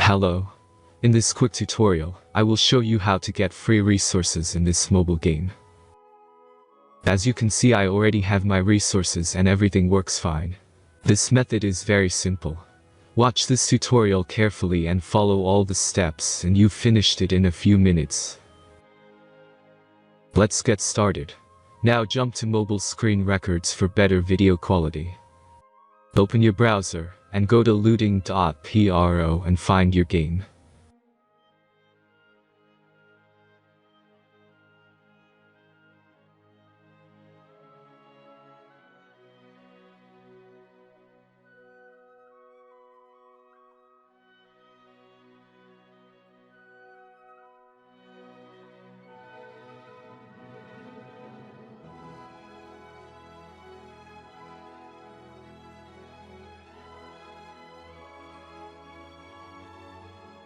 Hello. In this quick tutorial, I will show you how to get free resources in this mobile game. As you can see, I already have my resources and everything works fine. This method is very simple. Watch this tutorial carefully and follow all the steps and you've finished it in a few minutes. Let's get started. Now jump to mobile screen records for better video quality. Open your browser and go to looting.pro and find your game.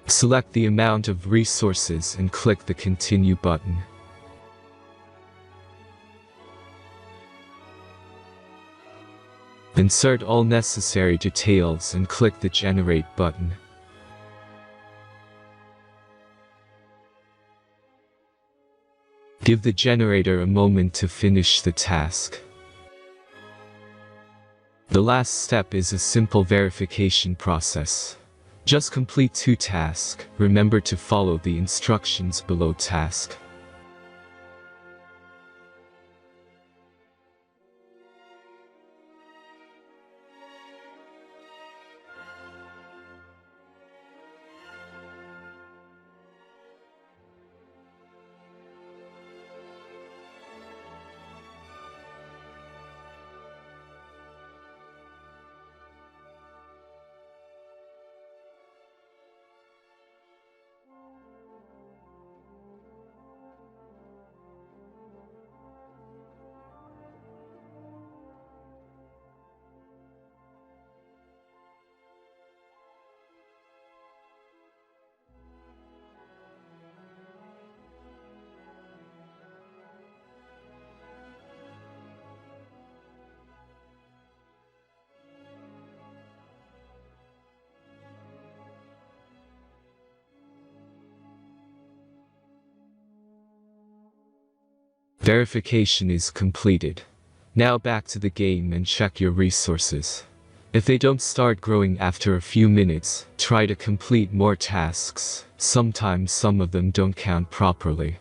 Select the amount of resources and click the Continue button. Insert all necessary details and click the Generate button. Give the generator a moment to finish the task. The last step is a simple verification process. Just complete 2 tasks. Remember to follow the instructions below task. Verification is completed. Now back to the game and check your resources. If they don't start growing after a few minutes, try to complete more tasks. Sometimes some of them don't count properly.